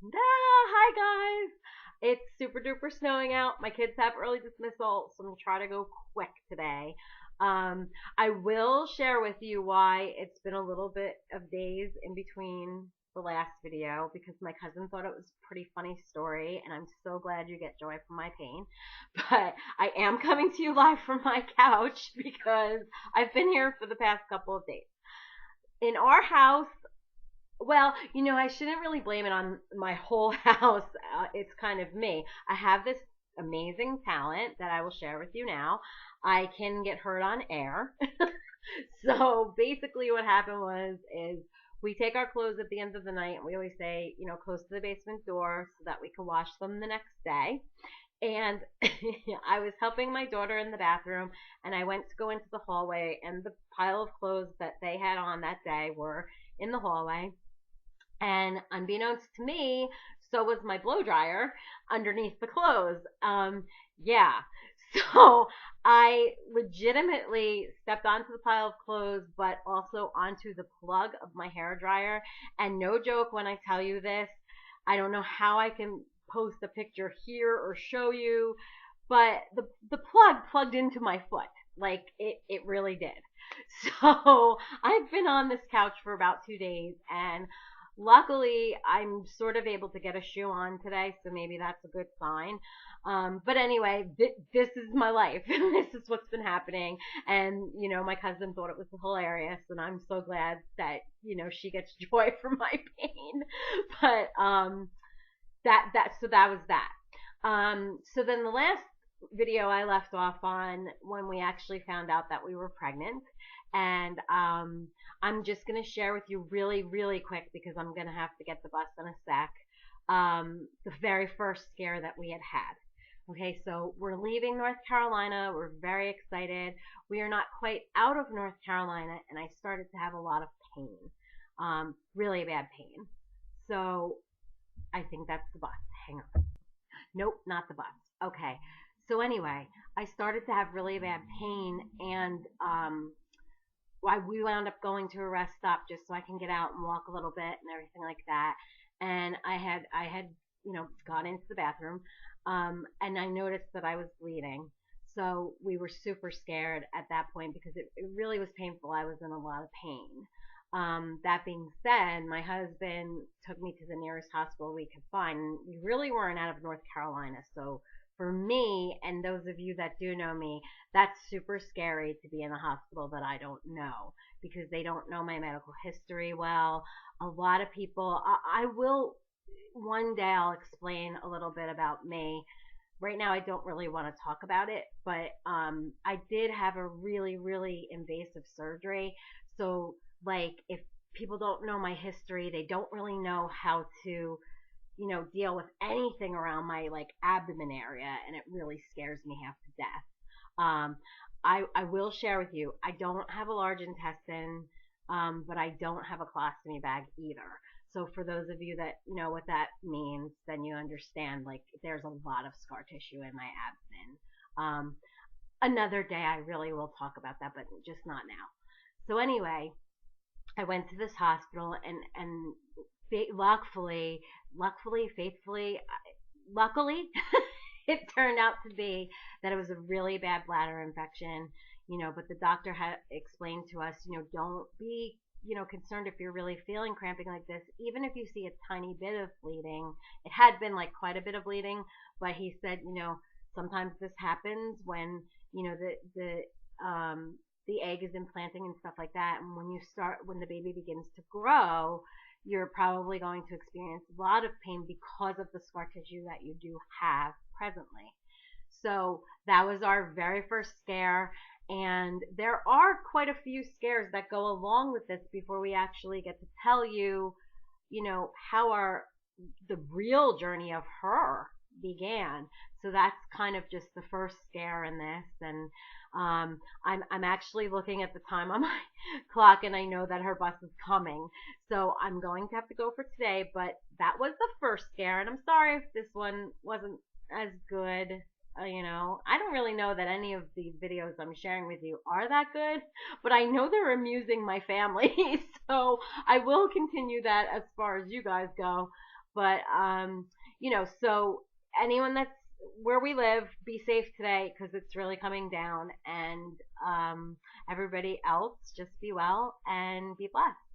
Hi guys. It's super duper snowing out. My kids have early dismissal, so I'm gonna try to go quick today. I will share with you why it's been a little bit of days in between the last video because my cousin thought it was a pretty funny story, and I'm so glad you get joy from my pain. But I am coming to you live from my couch because I've been here for the past couple of days. In our house, well, I shouldn't really blame it on my whole house. It's kind of me. I have this amazing talent that I will share with you now. I can get hurt on air. So basically what happened is we take our clothes at the end of the night and we always say, close to the basement door so that we can wash them the next day. And I was helping my daughter in the bathroom and I went to go into the hallway and the pile of clothes that they had on that day were in the hallway. And unbeknownst to me, so was my blow dryer underneath the clothes. Yeah. So I legitimately stepped onto the pile of clothes, but also onto the plug of my hair dryer. And no joke when I tell you this, I don't know how I can post a picture here or show you, but the plug plugged into my foot. Like it really did. So I've been on this couch for about 2 days and luckily, I'm sort of able to get a shoe on today, so maybe that's a good sign. But anyway, this is my life. This is what's been happening. And, my cousin thought it was hilarious, and I'm so glad that, she gets joy from my pain. But so that was that. So then the last video I left off on when we actually found out that we were pregnant. And I'm just going to share with you really, really quick because I'm going to have to get the bus in a sec. The very first scare that we had had. Okay, so we're leaving North Carolina. We're very excited. We are not quite out of North Carolina, and I started to have a lot of pain, really bad pain. So I think that's the bus. Hang on. Nope, not the bus. Okay. So anyway, I started to have really bad pain, and we wound up going to a rest stop just so I can get out and walk a little bit and everything like that. And I had gone into the bathroom, and I noticed that I was bleeding. So we were super scared at that point because it really was painful. I was in a lot of pain. That being said, my husband took me to the nearest hospital we could find. We really weren't out of North Carolina, so for me and those of you that do know me, that's super scary to be in a hospital that I don't know because they don't know my medical history well. A lot of people, I will one day I'll explain a little bit about me. Right now I don't really want to talk about it, but I did have a really, really invasive surgery. So like if people don't know my history, they don't really know how to deal with anything around my like abdomen area, and it really scares me half to death. I will share with you, I don't have a large intestine, but I don't have a colostomy bag either. So for those of you that know what that means, then you understand like there's a lot of scar tissue in my abdomen. Another day I really will talk about that, but just not now. So anyway, I went to this hospital and luckily, faithfully, luckily, it turned out to be that it was a really bad bladder infection, but the doctor had explained to us, don't be, concerned if you're really feeling cramping like this, even if you see a tiny bit of bleeding. It had been like quite a bit of bleeding, but he said, sometimes this happens when, the egg is implanting and stuff like that. And when the baby begins to grow, you're probably going to experience a lot of pain because of the scar tissue that you do have presently. So that was our very first scare. And there are quite a few scares that go along with this before we actually get to tell you, how the real journey of her began. So that's kind of just the first scare in this. And I'm actually looking at the time on my clock, and I know that her bus is coming. So I'm going to have to go for today. But that was the first scare, and I'm sorry if this one wasn't as good. I don't really know that any of the videos I'm sharing with you are that good, but I know they're amusing my family, so I will continue that as far as you guys go. But so anyone that's where we live, be safe today because it's really coming down. And everybody else, just be well and be blessed.